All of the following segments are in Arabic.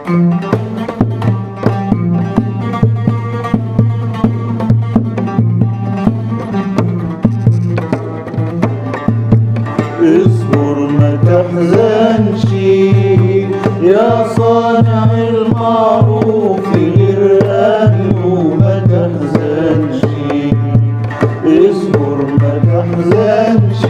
اصبر ما تحزنش يا صانع المعروف غير أهله ما تحزنش. اصبر ما تحزنش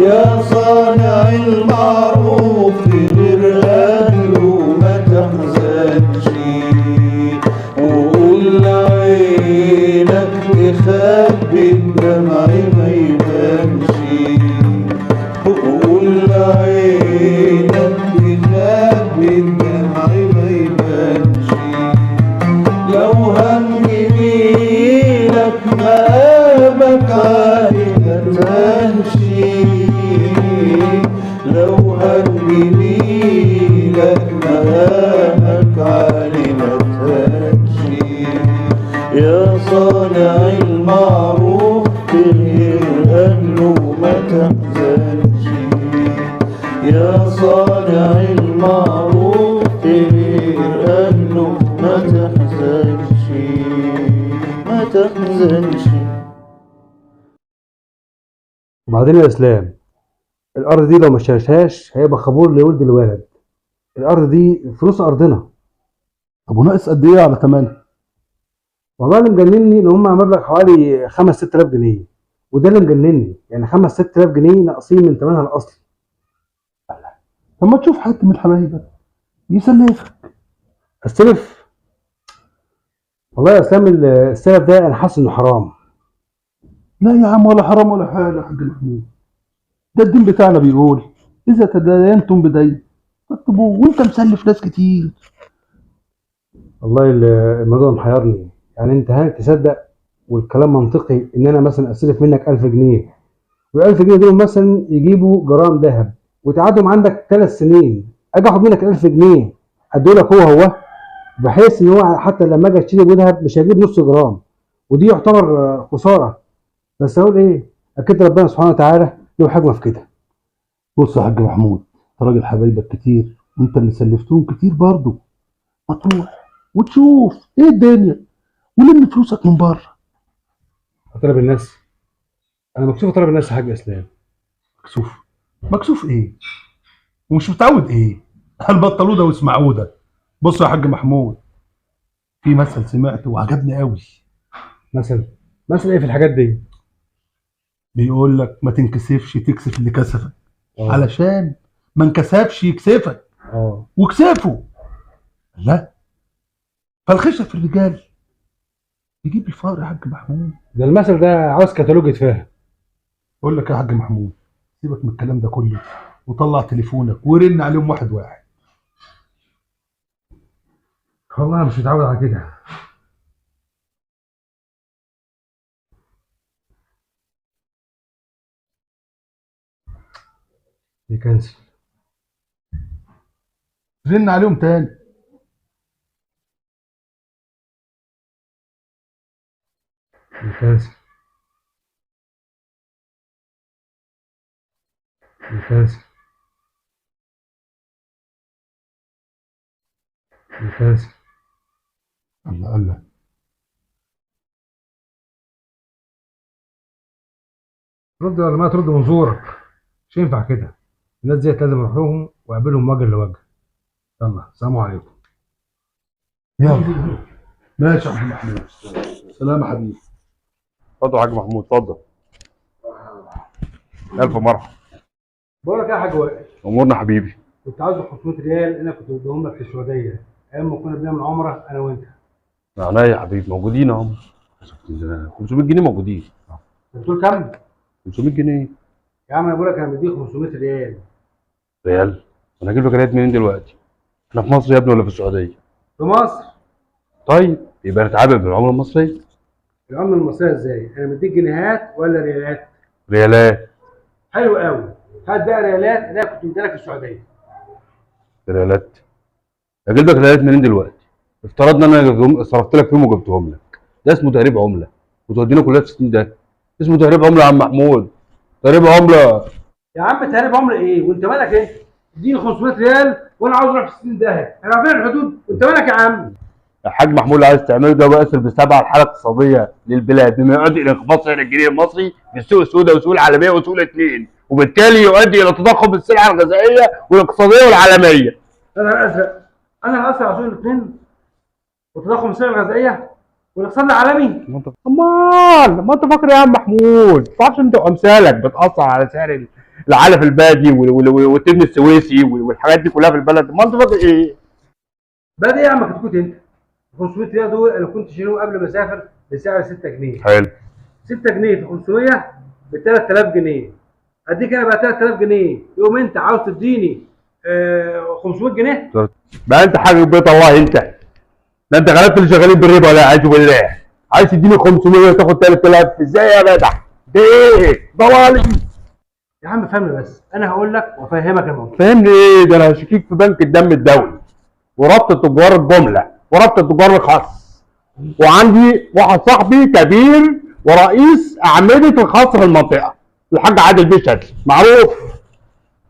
يا صانع المعروف غير أهله ما تحزنش. وقول لعينك تخبي الدمع ما يبانش. وقول لعينك تخبي الدمع ما يبانش. لو هنجيلك مقامك عالي ما تهنشي. لو هنجيلك مقامك عالي ما تهنشي. يا صانع المعروف غير أهله ما تحزنش. يا صانع المعروف غير أهله ما تحزنش. ما تحزنش. وبعدين يا اسلام، الارض دي لو ما اشتريتهاش هيبقى خبور لولد الولد. الارض دي فلوس ارضنا. طب وناقص قد ايه على ثمنها؟ والله اللي مجنني ان هم مبلغ حوالي 5 6000 جنيه، وده اللي مجنني، يعني 5 6000 جنيه ناقصين من ثمنها الاصلي. طب ما تشوف حد من حبايبك يسلفك. استلف؟ والله يا اسلام السلف ده انا حاسس انه حرام. لا يا عم، ولا حرام ولا حاجه يا حاج محمود. ده الدين بتاعنا بيقول اذا تداينتم بدين فاكتبوه، وانت مسلف ناس كتير. والله الموضوع محيرني. يعني انت هل تصدق والكلام منطقي ان انا مثلا استلف منك 1000 جنيه، وال1000 جنيه دول مثلا يجيبوا جرام ذهب وتقعدهم عندك 3 سنين، اجي اخد منك 1000 جنيه ادولك هو بحيث ان هو حتى لما اجي اشتري ذهب مش هجيب نص جرام، ودي يعتبر خساره. بس اقول ايه، اكيد ربنا سبحانه وتعالى له حكمه في كده. بص يا حاج محمود، انت راجل حبايبك كتير وانت اللي سلفتهم كتير برضه. ما تروح وتشوف ايه الدنيا ولم فلوسك من بره. طلب الناس؟ انا مكسوف طلب الناس يا حاج اسلام. مكسوف؟ مكسوف ايه؟ ومش متعود ايه؟ هل بطلوا ده واسمعوا ده؟ بص يا حاج محمود، في مثل سمعته وعجبني قوي. مثلا ايه في الحاجات دي؟ بيقول لك ما تنكسفش تكسف اللي كسفك، اه. علشان ما انكسفش يكسفك اه. وكسفه. لا، فالخشة في الرجال يجيب الفقر يا حاج محمود. ده المثل ده عاوز كتالوج يتفهم. بقول لك يا حاج محمود، سيبك من الكلام ده كله وطلع تليفونك ورن عليهم واحد واحد. والله انا مش متعود على كده. يكنسل. رن عليهم تاني. يكنسل. يكنسل. يكنسل. الله الله. رد ولا ما ترد منظورك؟ مش ينفع كده. الناس ديت لازم اروح لهم واقابلهم وجه لوجه. يلا سلام عليكم. يلا ماشي يا حاج محمود. سلام يا حبيبي. اتفضل يا حاج محمود، اتفضل. الف مرحبا. بقول لك ايه يا حاج وائل، امورنا حبيبي. كنت عاوز 500 ريال انا كنت بديهم لك في السعوديه ايام ما كنا بنعمل عمره انا وانت. معناه يا حبيبي موجودين اهم. 500 جنيه موجودين. انت بتقول كام؟ 500 جنيه. يا عم انا بقول لك انا مديك 500 ريال. ريال؟ انا هجيب لك ريال منين دلوقتي؟ احنا في مصر يا ابني ولا في السعوديه؟ في مصر. طيب يبقى نتعامل بالعمله المصريه. العمله المصريه ازاي؟ انا مديك جنيهات ولا ريالات؟ ريالات. حلو قوي. هات بقى ريالات انا كنت مديها لك في السعوديه. ريالات؟ هجيب لك ريالات منين دلوقتي؟ افترضنا ان انا صرفت لك فيهم وجبتهم لك، ده اسمه تهريب عمله وتودينا كلها في 60 ده. اسمه تهريب عمله يا عم محمود، تهريب عمله. يا عم تهريب عمر ايه؟ وانت مالك ايه؟ اديني 500 ريال وانا عاوز اروح في 60 داهيه، احنا فين الحدود؟ انت مالك يا عم؟ الحاج محمود اللي عايز تعمله ده بيأثر بسبب الحاله الاقتصاديه للبلاد بما يؤدي الى انخفاض سعر الجنيه المصري في السوق السوداء والسوق العالميه والسوق الاثنين، وبالتالي يؤدي الى تضخم السلع الغذائيه والاقتصاديه والعالميه. انا الازرق، انا الازرق على سوق الاثنين وتضخم السلع الغذائيه والاقتصاد العالمي. امال ما انت فاكر يا عم محمود؟ ما تعرفش انت وامثالك بتاثر على سعر العلف البادي والتبن السويسي والحاجات دي كلها في البلد؟ ما انت فاكر ايه؟ بادئ يا عم كنت انت 500 ريال دول انا كنت شاريهم قبل ما اسافر بسعر 6 جنيه. حلو. 6 جنيه في 500 ب 3000 جنيه. اديك انا بقى 3000 جنيه، يقوم انت عاوز تديني 500 جنيه؟ بقى انت حاجه بيت الله انت. ده انت غلبت اللي شغالين بالربا ولا اعوذ بالله. عايز تديني 500 وتاخد 3000 ازاي يا جدع؟ ده ايه؟ ضلالي. يا عم فهمني بس، انا هقول لك وافهمك الموضوع. فهمني ايه؟ ده انا هشكيك في بنك الدم الدولي وربط تجار الجمله وربط تجار الخاص، وعندي واحد صاحبي كبير ورئيس اعمده الخاص في المنطقه الحاج عادل بيه شاذلي معروف،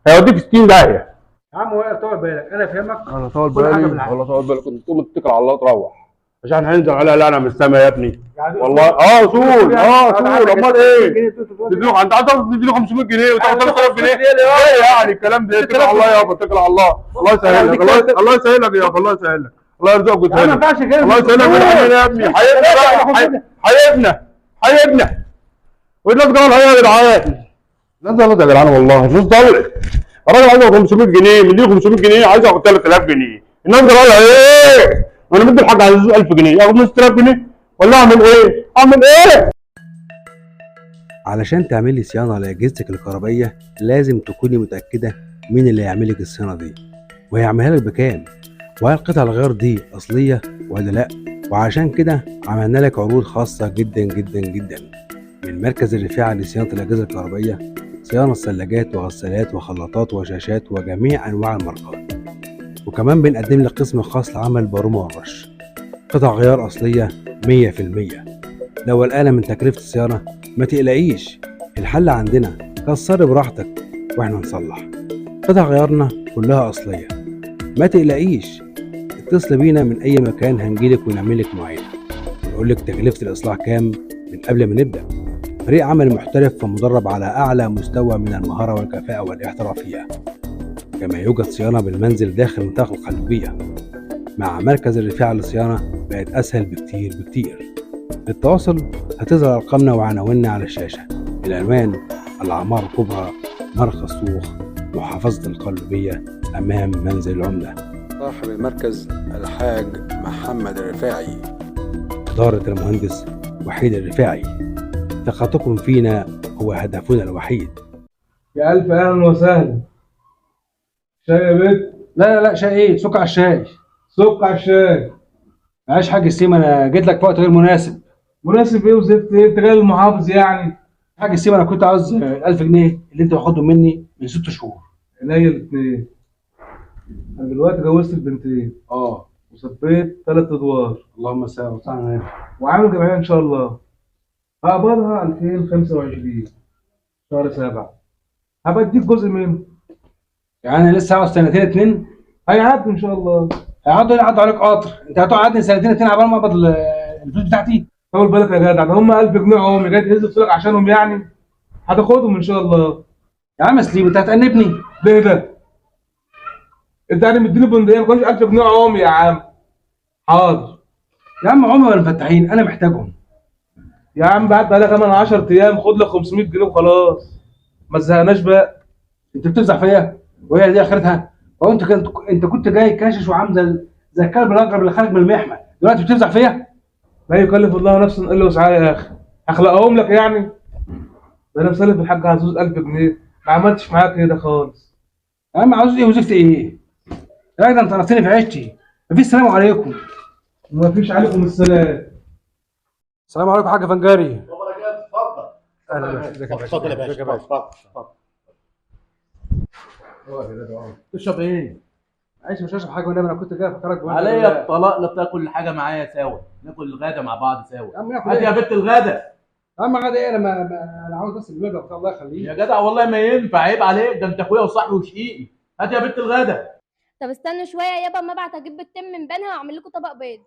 هيوديك 60 داهيه. يا عم وائل طول بالك، انا فاهمك. انا طول كل حاجة بالي بالعقل. والله، طول بالك كنت تقوم تتكل على الله وتروح عشان هننزل عليها لعنه من السما يا ابني. يعني والله سول سول امال ايه؟ تديله انت عايز تديله 500 جنيه وتاخد 3000 جنيه ايه يعني الكلام ده؟ اتكل على الله يابا، اتكل على الله. الله يسهل لك، الله يسهل لك يابا، الله يسهل لك، الله يرزقك وتهنى. ما ينفعش كده. الله يسهل لك وتهنى يا ابني. حيبنا والناس قالوا يا جدعان، الناس قالت يا جدعان والله الفلوس ضلت. الراجل عايز 500 جنيه مديله 500 جنيه عايز ياخد 3000 جنيه، الناس قالوا ايه؟ وانا مدي الحاج عزيز 1000 جنيه ياخد 6000 جنيه ولا اعمل ايه؟ اعمل ايه؟ علشان تعملي صيانة لأجهزتك الكهربائية لازم تكوني متأكدة مين اللي هيعمل لك الصيانة دي وهيعملها لك بكام، وهل قطع الغيار دي أصلية ولا لأ. وعشان كده عملنا لك عروض خاصة جدا جدا جدا من مركز الرفاعة لصيانة الأجهزة الكهربائية، صيانة ثلاجات وغسالات وخلاطات وشاشات وجميع أنواع الماركات. وكمان بنقدم لك قسم خاص لعمل برومة والرش، قطع غيار أصلية 100%. لو قلقانة من تكلفة الصيانة ما تقلقيش، الحل عندنا، كسري براحتك واحنا نصلح. قطع غيارنا كلها أصلية، ما تقلقيش، اتصل بينا من أي مكان هنجيلك ونعملك معاينة ونقولك تكلفة الإصلاح كام من قبل ما نبدأ. فريق عمل محترف ومدرب على أعلى مستوى من المهارة والكفاءة والاحترافية. كما يوجد صيانة بالمنزل داخل نطاق القلبية. مع مركز الرفاعة للصيانة بقت أسهل بكتير بكتير. للتواصل هتظهر أرقامنا وعناويننا على الشاشة. العنوان العمارة الكبرى، مرخى السوق، محافظة القلبية، أمام منزل العمدة. صاحب المركز الحاج محمد الرفاعي. إدارة المهندس وحيد الرفاعي. ثقتكم فينا هو هدفنا الوحيد. يا ألف أهلا وسهلا. شاي يا بيت؟ لا شاي ايه؟ سكر على الشاي. سكر على الشاي. معلش حاج السيما، انا جيت لك في وقت غير مناسب. مناسب ايه وزفت ايه؟ انت جاي المحافظ يعني؟ حاج السيما انا كنت عاوز 1000 جنيه اللي انت واخدهم مني من 6 شهور. عينيا الاثنين. انا دلوقتي جوزت البنتين وثبيت 3 ادوار. اللهم صل وسلم. وعامل جمعيه ان شاء الله. هقبضها 2025 شهر 7. هبقى اديك جزء منه. يعني انا لسه عاوز سنتين 2. هيعدوا ان شاء الله. هيعدوا عليك قطر. انت هتقعدني سنتين 2 عبال ما اقبض الفلوس بتاعتي. طول بالك يا جدع، ده هم 1000 جنيه عمري جاي تهز فلوسك عشانهم يعني. هتاخدهم ان شاء الله. يا عم سليم انت هتأنبني. ليه ده؟ انت يعني مديني بندقيه ما كانش 1000 جنيه عمري يا عم. حاضر يا عم عمر ولا مفتحين، انا محتاجهم. يا عم بعد بقى كمان 10 ايام خد لك 500 جنيه وخلاص. ما تزهقناش بقى. انت بتفزع فيا وهي دي اخرتها. هو انت كنت جاي كاشش وعامل زي الكلب الاجرب اللي خارج من المحمل، دلوقتي بتفزع فيا؟ لا يكلف الله نفسا الا وسعها يا اخي. هخلقهم لك يعني؟ ده انا مسلف الحاج عزوز 1000 جنيه، ما عملتش معاك كده خالص. يا عم عاوز ايه وزفت ايه؟ يا راجل انت عرفتني في عيشتي. مفيش سلام عليكم. ومفيش عليكم السلام. السلام عليكم يا حاج فنجاري. اتفضل. اهلا يا باشا. اتفضل يا باشا. اتفضل. تشرب ايه؟ معلش مش هشرب حاجه والنبي، انا كنت جاي افكرك عليا الطلاق، لا تاكل حاجه معايا سوا، ناكل الغدا مع بعض سوا. يا عم ناكل هات يا ايه؟ بنت الغدا. يا عم غدا ايه؟ انا عاوز بس المبلغ بتاع الله يخليك. يا جدع والله ما ينفع، عيب عليك، ده انت اخويا وصاحبي وشقيقي. هات يا بنت الغدا. طب استنوا شويه يابا، ما ابعت اجيب التم من بنها واعمل لكم طبق بيض.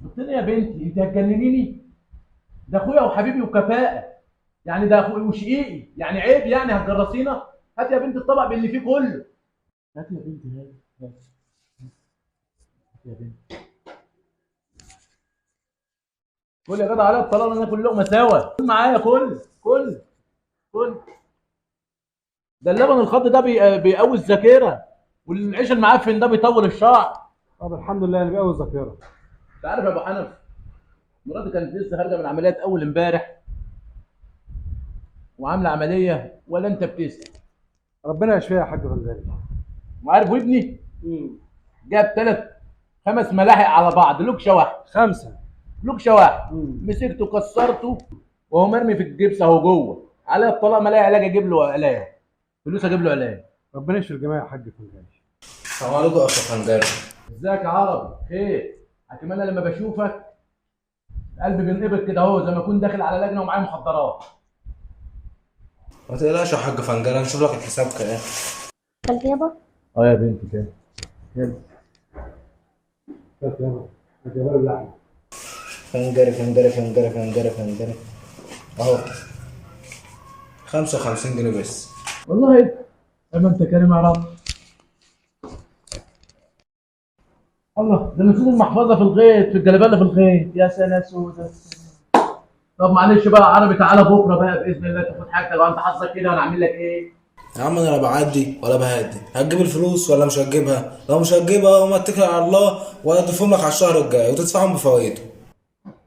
قلت لي يا بنتي انت هتجننيني؟ ده اخويا وحبيبي وكفاءه، يعني ده اخويا وشقيقي، يعني عيب يعني هتجرسينا؟ هات يا بنت الطبق باللي فيه كله. هات يا بنتي هات يا بنتي. كل يا جدع عليا الطلاق، ناكل لقمه سوا. كل معايا، كل. ده اللبن الخضر ده بيقوي الذاكره، والعيش المعفن ده بيطول الشعر. طب الحمد لله اللي بيقوي الذاكره. انت عارف يا ابو حنف، مراتي كانت لسه خارجه من عمليات اول امبارح وعامله عمليه ولا انت بتسال. ربنا يشفيها يا حاج فنجاري. وعارف وابني جاب 5 ملاحق على بعض، لوكشه واحده. 5 لوكشه واحده. مسكته كسرته وهو مرمي في الجبس اهو جوه. عليا الطلاق، ما الاقي علاج اجيب له علاج، فلوس اجيب له علاج. ربنا يشفي الجميع يا حاج فنجاري. السلام عليكم يا اخ فنجاري. ازيك يا عربي؟ خير. حكيم انا لما بشوفك قلبي بينقبض كده اهو، زي ما اكون داخل على لجنه ومعايا مخدرات. ما تقلقش يا حاج فنجاري، هنشوف لك الحساب كام. خلت يابا. اه يا بنتي كده. يلا. فنجاري اهو 55 جنيه بس. والله اما انت كريم يا رب. الله، ده نسيت المحفظه في الغيط، في الجلابيه في الغيط. يا سنه سوده. طب معلش بقى يا عربي، تعالى بكره بقى باذن الله تاخد حاجتك. وانت حظك كده، وانا اعمل لك ايه؟ يا عم انا لا بعدي ولا بهدي. هتجيب الفلوس ولا مش هتجيبها؟ لو مش هتجيبها قوم اتكل على الله وهدفهم لك على الشهر الجاي وتدفعهم بفوائده.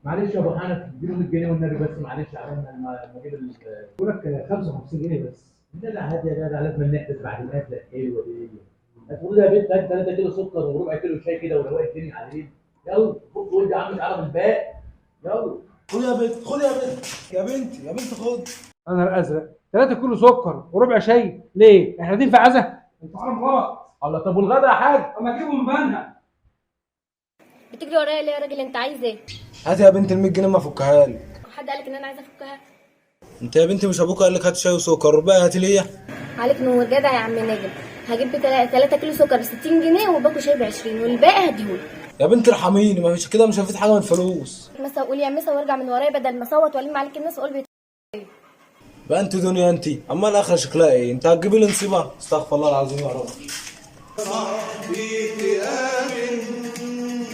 معلش يا ابو حنف، اديله 100 جنيه والنبي بس، معلش عشان ما اجيب بقول لك 55 جنيه بس. لا هادي يا جدع، لازم نحدث بعد الاكله الحلوه دي. هتقول لي يا بنت هات 3 كيلو سكر وربع كيلو شاي كده وروق الدنيا علينا. يلا خد ودي يا عم، تعالى بالباقي. يلا خد يا بنت، خد يا بنت، يا بنت خد. انا الازرق 3 كيلو سكر وربع شاي. ليه؟ احنا قاعدين في عزا؟ انتوا عالم غلط. الله. طب والغدا يا حاج؟ اما اجيبه من بنها. بتجري ورايا ليه يا راجل؟ انت عايز ايه؟ هات يا بنت ال 100 جنيه ما افكها لك. حد قالك ان انا عايزه افكها؟ انت يا بنتي مش ابوك قال لك هات شاي وسكر بقى هات ليا؟ عليك نور جدع يا عم ناجم. هجيب 3 كيلو سكر ب 60 جنيه وباكو شاي ب 20 والباقي هديهولك. يا بنت ارحميني، ما فيش كده، مش هفيد حاجه من الفلوس. مسا قول يا مسا وارجع من ورايا بدل ما اصوت والم عليك الناس واقول بقى انت دنيا انت، اما الاخره شكلها ايه؟ انت هتجيبي لي نصيبه؟ استغفر الله العظيم يا رب. صاحبي تآمن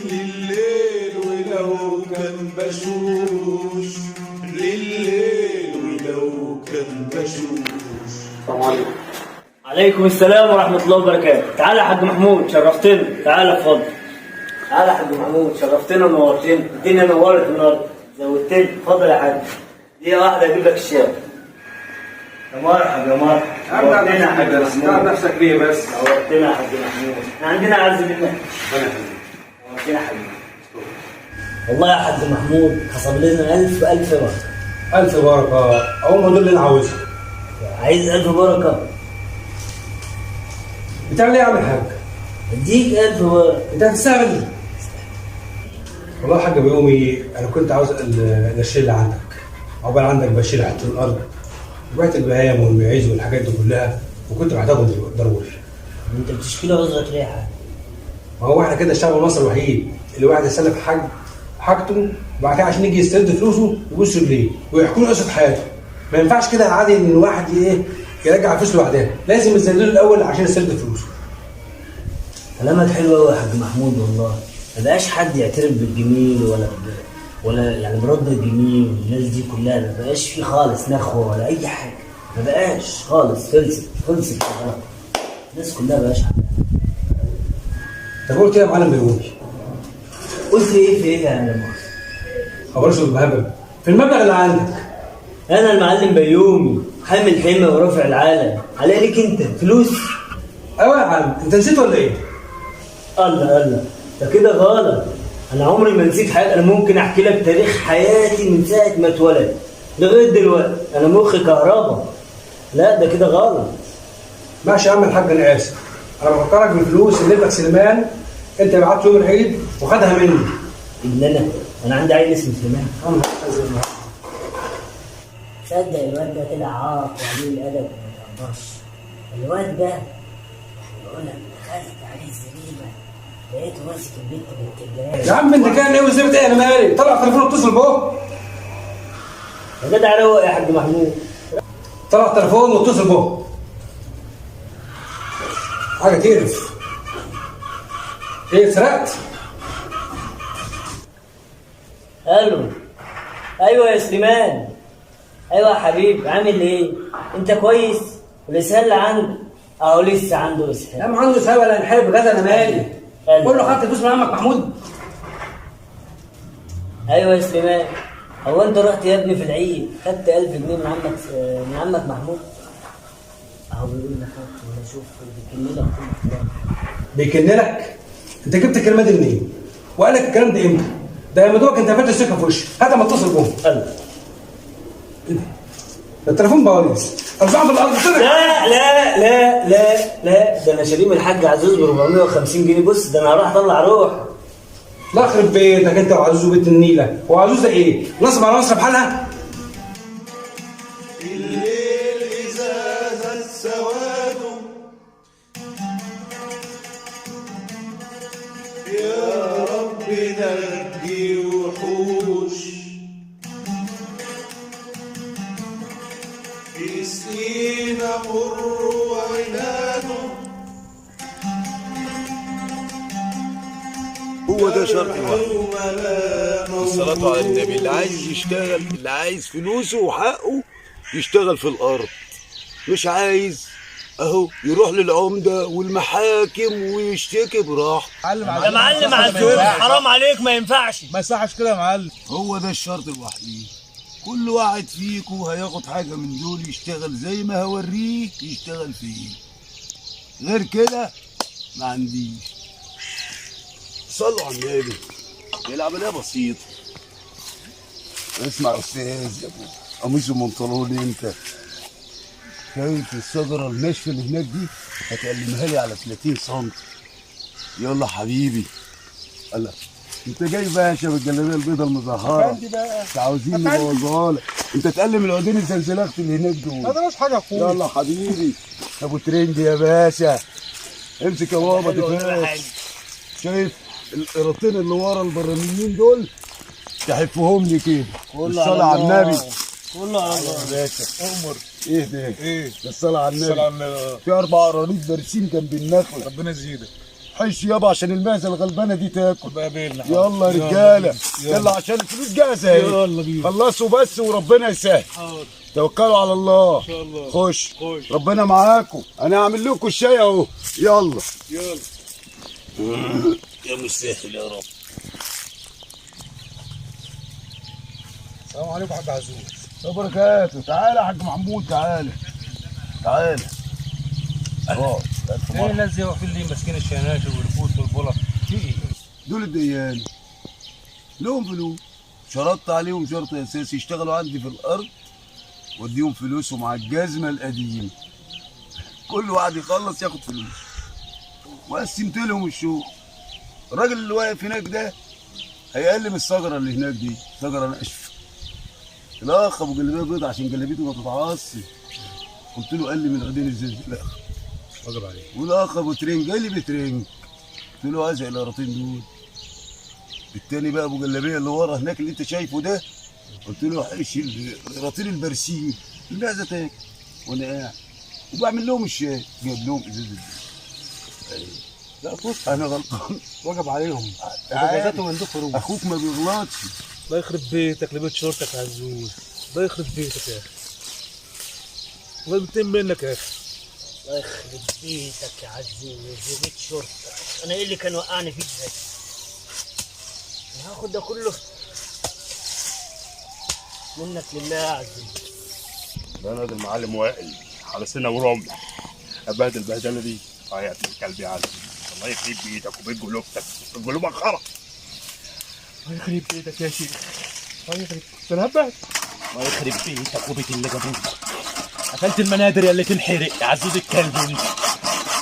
لليل ولو كان بشوش، لليل ولو كان بشوش. السلام عليكم. عليكم السلام ورحمة الله وبركاته. تعالى يا حاج محمود، شرفتنا. تعالى اتفضل. تعالى يا حاج محمود، شرفتنا ونورتنا. الدنيا نورت النهارده، زودتني. اتفضل يا حاج. دقيقة واحدة اجيب لك الشاي. يا مرحبا يا مرحبا. نورتنا يا حاج محمود. تعب نفسك ليه بس؟ نورتنا يا حاج محمود. احنا عندنا عز منك. نورتنا يا حبيبي. والله يا حاج محمود حصل لنا ألف بركة. ألف بركة. أول ما دول اللي أنا عاوزها. عايز ألف بركة. بتعمل إيه يا عم الحاج؟ اديك 1000 بركة. أنت هتستعمل؟ والله يا حاج بيومي أنا كنت عاوز القرشين اللي عندك. عقبال عندك بشيل حتة الأرض وبعت البهايم والمعيز والحاجات دي كلها، وكنت محتاجهم ضروري. أنت بتشكي له عذرك ليه يا حاج؟ ما هو احنا كده الشعب المصري الوحيد اللي واحد يسلف حاجته وبعد كده عشان يجي يسترد فلوسه يبص رجليه ويحكوا له قصه حياته. ما ينفعش كده عادي ان الواحد يرجع فلوسه لوحدها، لازم يذلله الاول عشان يسترد فلوسه. كلامك حلو قوي يا حاج محمود والله. ما بقاش حد يعترف بالجميل ولا يعني برد الجميل والناس دي كلها، ما بقاش في خالص نخوه ولا اي حاجه، ما بقاش خالص. خلصت الناس كلها ما بقاش حاجه. طب قلت ايه يا معلم بيومي؟ قلت ايه في ايه يا معلم؟ خبرش بالمهبب في المبلغ اللي عندك. انا المعلم بيومي حامل حمى ورافع العالم. على ليك انت فلوس؟ ايوه يا عم، انت نسيت ولا ايه؟ الله ده كده غلط. انا عمري ما نسيت حاجه. انا ممكن احكي لك تاريخ حياتي من ساعه ما اتولدت لغايه دلوقتي. انا مخي كهرباء. لا ده كده غلط. ماشي يا عم الحاج، انا اسف. انا بفكرك بالفلوس اللي ابنك سليمان انت بعت يوم العيد وخدها مني. انا عندي عيل اسمه سليمان. تصدق الواد ده طلع عاق وقليل الادب وما يتقدرش. الواد ده وانا دخلت عليه الزريبه لقيته ماسك البنت بنت الجيران. يا عم انت كان ايه وزبت ايه؟ انا مالي؟ طلع تليفون واتصل بيه. يا جدع روق يا حاج محمود. طلع التليفون واتصل بيه. حاجه تقرف. ايه سرقت؟ الو. ايوه يا سليمان. ايوه يا حبيبي، عامل ايه؟ انت كويس؟ والاسهال اللي عنده اهو لسه عنده اسهال. يا عم عنده اسهال ولا انحاب بجد؟ انا مالي؟ قول له خدت فلوس من عمك محمود. ايوه يا سليمان. هو انت رحت يا ابني في العيد خدت 1000 جنيه من عمك محمود؟ اهو بيقول لي خدت ولا شوف بيكن لك كل كلام. بيكن لك؟ انت جبت الكلمه دي منين؟ وقال لك الكلام ده امتى؟ ده يا مدوبك انت فاتح السكه في وشي. هات ما اتصل بهم. التليفون بايظ. ارجع في الارض. لا لا لا لا لا، ده انا شاريه من الحاج عزوز ب 450 جنيه. بص ده انا هروح اطلع روح. لا يخرب بيتك انت وعزوز وبيت النيله. هو عزوز ده ايه؟ نصب على مصر بحالها؟ الليل إزازة السواد يا رب نجي وحوش في سنين مر وعناد. هو ده شرط الواحد، الصلاة على النبي. اللي عايز يشتغل، اللي عايز فلوسه وحقه يشتغل في الأرض، مش عايز اهو يروح للعمدة والمحاكم ويشتكي براحته. يا معلم عزوز حرام عليك، ما ينفعش. ما يصحش كده يا معلم. هو ده الشرط الوحيد. كل واحد فيكم هياخد حاجة من دول يشتغل زي ما هوريه يشتغل فيه، غير كده ما عنديش. صلوا على النبي. العملية بسيطة. اسمع يا استاذ يا ابو قميص ومنطلون، انت شايف الشجرة الناشفة اللي هناك دي؟ هتقلمها لي على 30 سم. يلا حبيبي. الله انت جاي باشا بالجلابيه البيضاء المزهره. انت عاوزين نبوظها لك. انت تقلم العودين الزلزلاخت اللي هناك دول. ما درناش حاجه يا اخويا. يلا حبيبي ابو ترند يا باشا. امسك يا بابا دفاع. شايف القراطين اللي ورا البرانيين دول؟ تحفهم لي كده. الصلاه على النبي. كله على الله يا باشا. امر. ايه ده؟ ايه؟ الصلاه على النبي. الصلاه على النبي. في 4 قرانيط بارسين جنب النخله. ربنا يزيدك. حش يابا عشان المعزه الغلبانه دي تاكل. يلا يا رجاله. يلا عشان الفلوس جاهزه اهي. يلا بينا. خلصوا بس وربنا يسهل. حاضر. توكلوا على الله. ان شاء الله. خش. ربنا معاكم. انا هعمل لكم الشاي اهو. يلا. يا مسهل يا رب. السلام عليكم يا حاج عزوز. وبركاته. تعالى يا حاج محمود، تعالى. تعالى. اهو. ايه الناس دي واقفين ليه ماسكين الشناشر والفوس والبلط؟ في ايه؟ دول الديان لهم فلوس، شرطت عليهم شرط اساسي يشتغلوا عندي في الارض واديهم فلوسهم على الجزمه القديمه. كل واحد يخلص ياخد فلوس وقسمت لهم الشغل. الراجل اللي واقف هناك ده هيقلم الشجره اللي هناك دي، شجره ناشفه. الاخ ابو جلابيه بيضاء عشان جلابيته ما تتعصي، قلت له قلم العودين الزلزال واجب عليه. والاخ ابو ترنج قال لي بترنج، قلت له ازق القراطين دول. التاني بقى ابو جلابيه اللي ورا هناك اللي انت شايفه ده، قلت له حش القراطين البرسيم المعزه تاكل. وانا قاعد وبعمل لهم الشاي، جايب لهم ازازه. لا بص انا غلطان، واجب عليهم. اجازاتهم عندكم خروج. اخوك ما بيغلطش. الله يخرب بيتك لبيت شرطك يا عزوز. الله يخرب بيتك يا اخي. الله يتم منك يا اخي. الله يخرب بيتك يا عزوز وبيت شرطك. انا ايه اللي كان وقعني فيك ده؟ انا هاخد ده كله منك لله يا عزوز. ده انا المعلم وائل على سنه ورمح. ابهدل البهدله دي طايع الكلب يا عزوز. الله يخرب بيتك وبيت جلوبتك. جلوبك خرا. الله يخرب بيتك يا شيخ. الله يخرب تنبه. الله يخرب بيتك وبيت اللي جابوك. قفلت المنادر يا اللي تنحرق يا عزوز الكلب انت.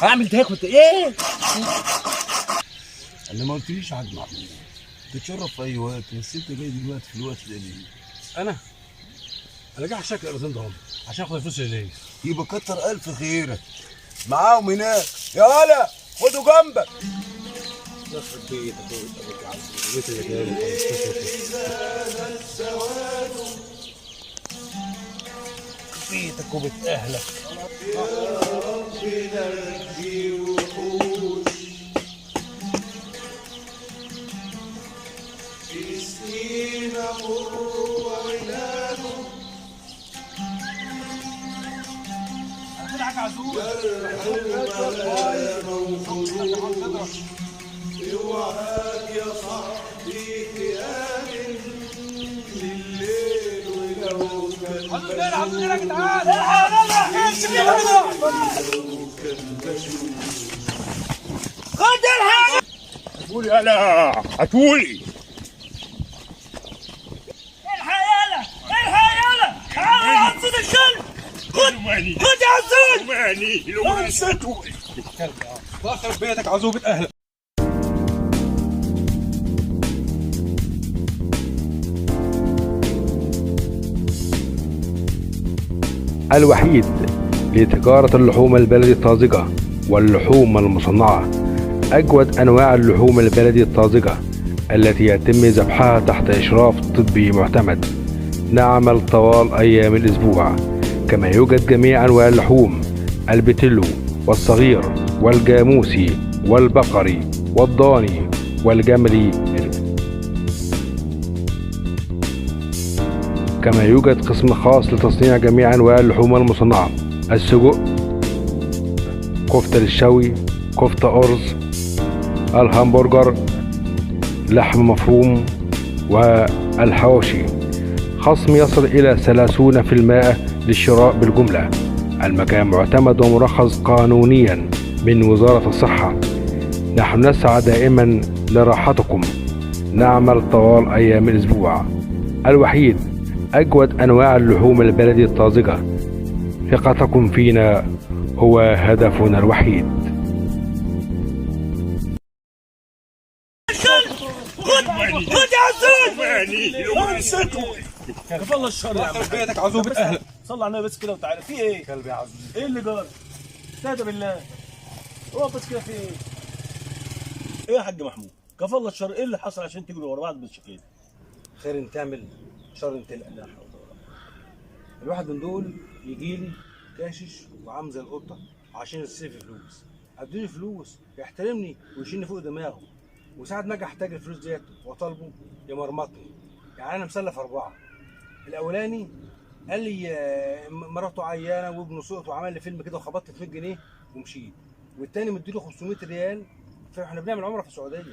هعمل ده كنت ايه؟ انا ما قلتليش يا حاج محمود. تتشرف في اي وقت، بس انت جاي دلوقتي في الوقت ده ليه؟ انا جاي عشان القراطين دول عشان اخد الفلوس اللي ليا. يبقى كتر الف خيرك. معاهم هناك. يا ولا خدوا جنبك. يخرب بيتك ويتقبل عزوز البيت اللي جاي لي بيتك وبيت اهلك. يا رب نجي وحوش في سنين مر وعناده جرح الملايا موجودوش. اوعاك يا صاحبي تآمن لليل ولو كان خد الحاجة. هاتولي يالا هاتولي. الحق يالا الحق يالا تعالى يا عصيد الكلب. خد يا عزوز. ماني لو نسيتوا واخرب بيتك عزوبة اهلك. الوحيد لتجارة اللحوم البلدي الطازجة واللحوم المصنعة. أجود أنواع اللحوم البلدي الطازجة التي يتم ذبحها تحت إشراف طبي معتمد. نعمل طوال أيام الأسبوع. كما يوجد جميع أنواع اللحوم: البتلو والصغير والجاموسي والبقري والضاني والجملي. كما يوجد قسم خاص لتصنيع جميع أنواع اللحوم المصنعة: السجق، كفتة للشوي، كفتة أرز، الهمبرجر، لحم مفروم والحواشي. خصم يصل إلى 30% للشراء بالجملة. المكان معتمد ومرخص قانونيا من وزارة الصحة. نحن نسعى دائما لراحتكم. نعمل طوال أيام الأسبوع. الوحيد أجود أنواع اللحوم البلدي الطازجة. ثقتكم فينا هو هدفنا الوحيد. خد يا عزوز. ماني لو نسيتوا. كفى الله الشر يا عم. بيتك عزوبة اهلك. صلي على النبي بس كده وتعالى. في ايه؟ كلب يا عزوز. ايه اللي جرى؟ استهدى بالله. هو بس كده في ايه؟ ايه يا حاج محمود؟ كفى الله الشر. ايه اللي حصل عشان تجروا ورا بعض بالشكل؟ خير تعمل شر تلقى. لا حول ولا قوة. الواحد من دول يجي لي كاشش وعامل زي القطه عشان يصرف فلوس. اديني فلوس يحترمني ويشيلني فوق دماغه، وساعة ما اجي احتاج الفلوس ديت واطالبه يمرمطني. يعني انا مسلف 4. الاولاني قال لي مراته عيانه وابنه سقط وعمل لي فيلم كده وخبطت في 100 جنيه ومشيت. والتاني مديله 500 ريال. فاحنا بنعمل عمره في السعوديه.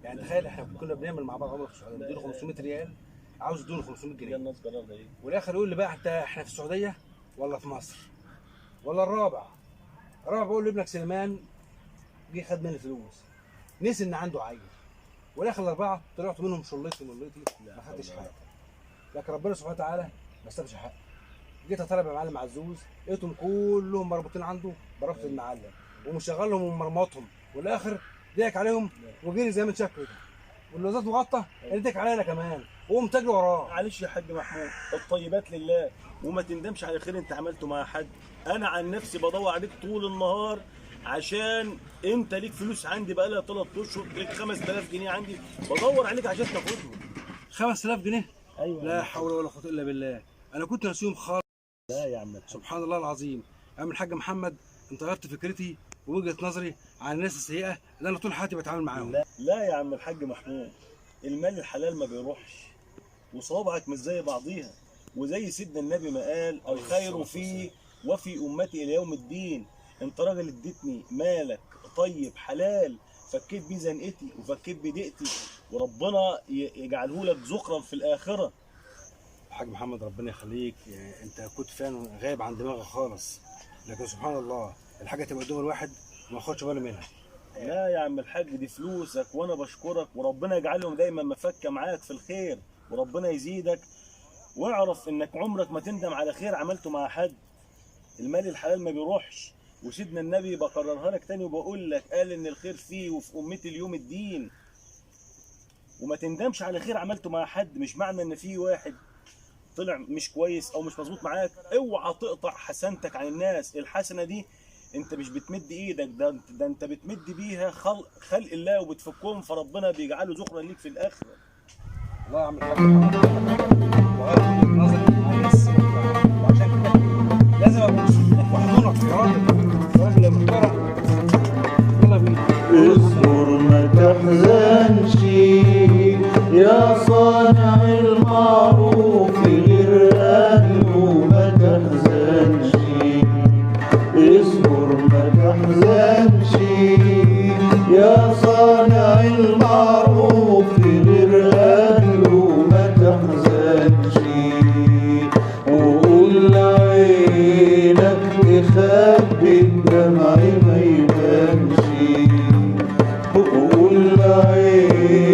يعني تخيل احنا كنا بنعمل مع بعض عمره في السعوديه، مديله 500 ريال عاوز يديله 500 جنيه. الناس قررنا ايه؟ والاخر يقول لي بقى احنا في السعوديه ولا في مصر ولا الرابع بقول له ابنك سليمان جه خد مني فلوس، نسي ان عنده عيل. والاخر الاربعه طلعت منهم شليتي ما خدتش حاجه. لكن ربنا سبحانه وتعالى ما سابش حق. جيت اطلب يا معلم عزوز لقيتهم كلهم مربوطين عنده بربط المعلم ومشغلهم ومرمطهم، والاخر ضحك عليهم وجري زي ما انت شايف كده. واللوزات مغطى اديك علينا كمان وقوم تجري وراه. معلش يا حاج محمود، الطيبات لله وما تندمش على خير انت عملته مع حد. انا عن نفسي بدور عليك طول النهار عشان انت ليك فلوس عندي بقالها 3 اشهر، ليك 5000 جنيه عندي بدور عليك عشان تاخدهم. 5000 جنيه؟ ايوه. لا حول ولا قوه الا بالله. انا كنت ناسيهم خالص. لا يا عم سبحان الله العظيم. يا عم الحاج محمد انت غيرت فكرتي ووجهه نظري عن الناس السيئه اللي انا طول حياتي بتعامل معاهم. لا يا عم الحاج محمود، المال الحلال ما بيروحش وصوابعك مش زي بعضيها، وزي سيدنا النبي ما قال: الخير فيه وفي امتي الى يوم الدين. انت راجل اديتني مالك طيب حلال، فكيت بيه زنقتي وفكيت بيه ضيقتي، وربنا يجعله لك ذخرا في الاخره. الحاج محمد ربنا يخليك، يعني انت كنت فعلا غايب عن دماغك خالص، لكن سبحان الله الحاجه تبقى قدام الواحد وما ياخدش باله منها. لا يا عم الحاج دي فلوسك وانا بشكرك، وربنا يجعلهم دايما مفكه معاك في الخير، وربنا يزيدك، واعرف انك عمرك ما تندم على خير عملته مع حد. المال الحلال ما بيروحش، وسيدنا النبي بكررها لك تاني وبقول لك قال ان الخير فيه وفي امتي اليوم الدين. وما تندمش على خير عملته مع حد. مش معنى ان في واحد طلع مش كويس او مش مظبوط معاك اوعى تقطع حسنتك عن الناس. الحسنه دي انت مش بتمد ايدك، ده انت بتمد بيها خلق الله وبتفكهم، فربنا بيجعله ذخرا ليك في الاخره. والله يا عم الحاج وغير وجهة نظري مع الناس، وعشان كده لازم ابقى واحضنك يا راجل يا محترم. يلا بينا. اصبر ما تحزنش يا صانع المعروف غير أهله، ما تحزنش. اصبر ما تحزنش يا صانع المعروف غير أهله، ما تحزنش. وقول لعينك تخبي الدمع ما يبانش، وقول لعينك